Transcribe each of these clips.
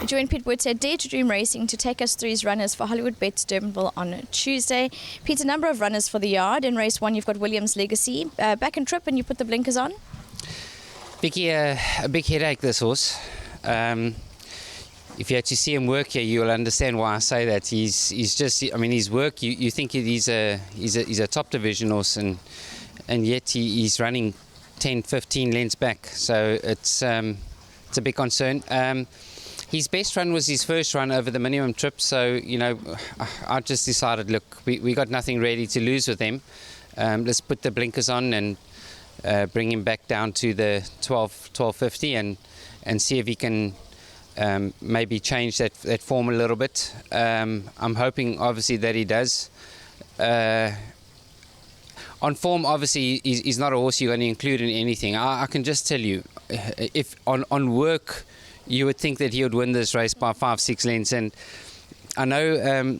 joined Pete Wood at Dare to Dream Racing to take us through his runners for Hollywood Bets Durbanville on Tuesday. Pete, a number of runners for the yard. In race 1, you've got Williams Legacy. Back and trip, and you put the blinkers on. Vicky, a big headache, this horse. If you had to see him work here, you'll understand why I say that. He's just, I mean, his work. You think he's a top division horse, and yet he's running 10, 15 lengths back. So it's a big concern. His best run was his first run over the minimum trip. So I just decided, look, we got nothing really to lose with him. Let's put the blinkers on and bring him back down to the 12.50 and see if he can. Maybe change that form a little bit. I'm hoping, obviously, that he does. On form, obviously, he's not a horse you're going to include in anything. I can just tell you, if on work, you would think that he would win this race by 5-6 lengths. And I know,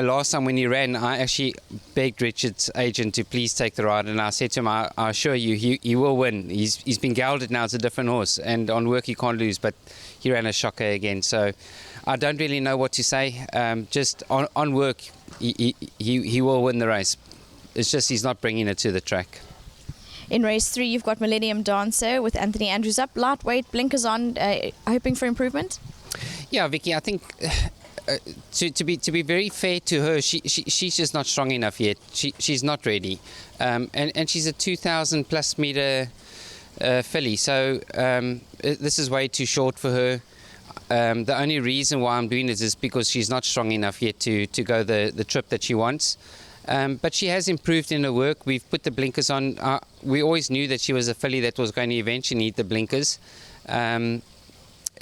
last time when he ran, I actually begged Richard's agent to please take the ride, and I said to him, I assure you, he will win. He's been gelded now. It's a different horse, and on work he can't lose, but he ran a shocker again. So I don't really know what to say. Just on work, he will win the race. It's just he's not bringing it to the track. In race 3, you've got Millennium Dancer with Anthony Andrews up, lightweight, blinkers on, hoping for improvement. Yeah, Vicky, I think. To be very fair to her, she's just not strong enough yet. She's not ready, and she's a 2,000 plus meter filly. So this is way too short for her. The only reason why I'm doing this is because she's not strong enough yet to go the trip that she wants. But she has improved in her work. We've put the blinkers on. We always knew that she was a filly that was going to eventually need the blinkers.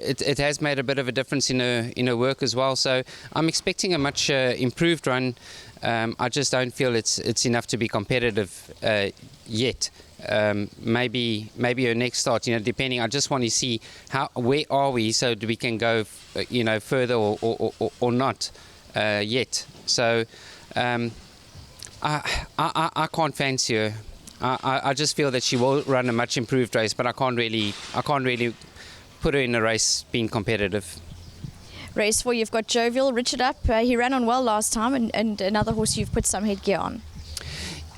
It has made a bit of a difference in her work as well. So I'm expecting a much improved run. I just don't feel it's enough to be competitive yet. Maybe her next start, depending. I just want to see where are we, so we can go, further or not yet. So I can't fancy her. I just feel that she will run a much improved race, but I can't really put her in a race being competitive. Race 4, you've got Jovil, Richard up. He ran on well last time, and another horse you've put some headgear on.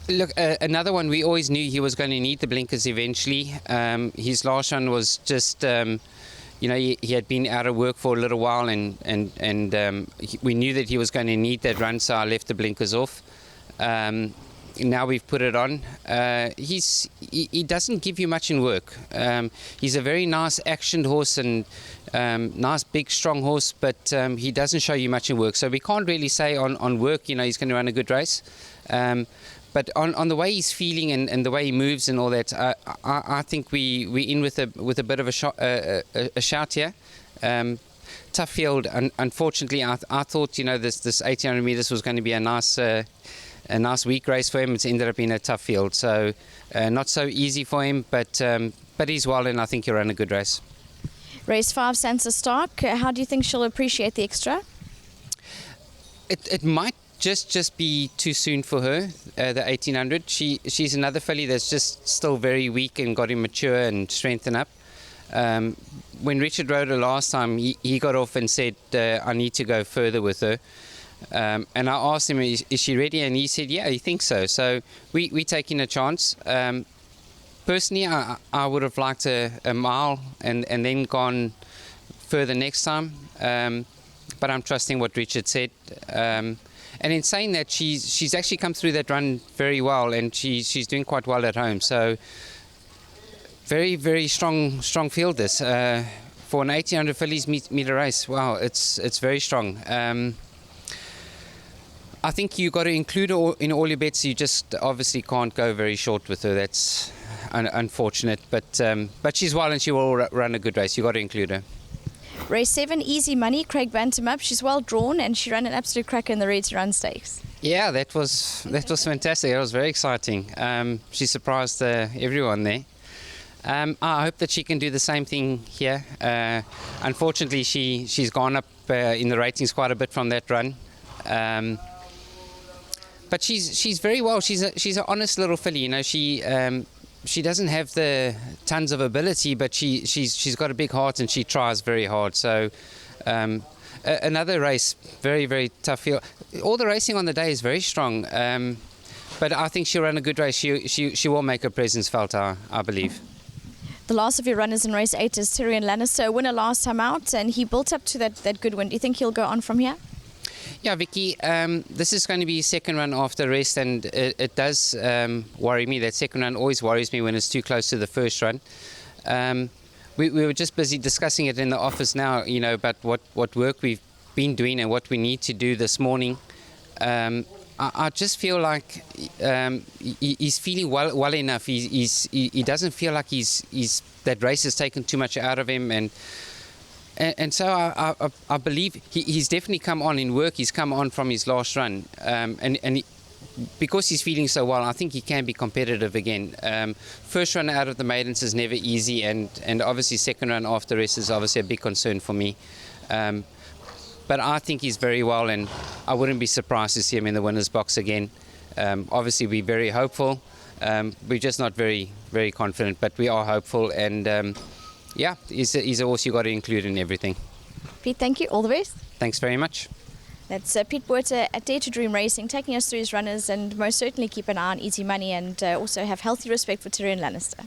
Look, another one, we always knew he was going to need the blinkers eventually. His last run was just, he had been out of work for a little while, and we knew that he was going to need that run, so I left the blinkers off. Now we've put it on. He doesn't give you much in work. He's a very nice actioned horse and nice big strong horse, but he doesn't show you much in work. So we can't really say on work, he's going to run a good race. But on the way he's feeling and the way he moves and all that, I think we in with a bit of a shout here. Tough field. Unfortunately, I thought this 1800 meters was going to be a nice week race for him. It's ended up being a tough field, so not so easy for him, but he's well, and I think he'll run a good race. Race 5, Sansa Stark. How do you think she'll appreciate the extra? It might just be too soon for her, the 1800. She's another filly that's just still very weak and got to mature and strengthen up. When Richard rode her last time, he got off and said, I need to go further with her. And I asked him, is she ready? And he said, yeah, he thinks so. So we're taking a chance. Personally, I would have liked a mile and then gone further next time. But I'm trusting what Richard said. And in saying that, she's actually come through that run very well, and she's doing quite well at home. So very, very strong field this. For an 1800 fillies meter race, wow, it's very strong. I think you got to include her in all your bets. You just obviously can't go very short with her. That's unfortunate. But she's well, and she will run a good race. You got to include her. Race 7, Easy Money. Craig Bantam up. She's well drawn, and she ran an absolute cracker in the Ready to Run stakes. Yeah, that was fantastic. It was very exciting. She surprised everyone there. I hope that she can do the same thing here. Unfortunately, she's gone up in the ratings quite a bit from that run. But she's very well. She's an honest little filly. She doesn't have the tons of ability, but she's got a big heart and she tries very hard. So Another race, very, very tough field. All the racing on the day is very strong, but I think she'll run a good race. She will make her presence felt, I believe. The last of your runners in race 8 is Tyrian Lannister, a winner last time out, and he built up to that good win. Do you think he'll go on from here? Yeah, Vicky, this is going to be his second run after rest, and it does worry me. That second run always worries me when it's too close to the first run. We were just busy discussing it in the office now, about what work we've been doing and what we need to do this morning. I just feel like he's feeling well enough. He doesn't feel like that race has taken too much out of him, and so I believe he's definitely come on in work. He's come on from his last run, because he's feeling so well, I think he can be competitive again. First run out of the maidens is never easy, and obviously second run after rest is obviously a big concern for me. But I think he's very well, and I wouldn't be surprised to see him in the winner's box again. Obviously, we're very hopeful. We're just not very, very confident, but we are hopeful, and yeah, he's a horse you've got to include in everything. Pete, thank you. All the best. Thanks very much. That's Pete Botha at Dare to Dream Racing, taking us through his runners, and most certainly keep an eye on Easy Money, and also have healthy respect for Tyrian Lannister.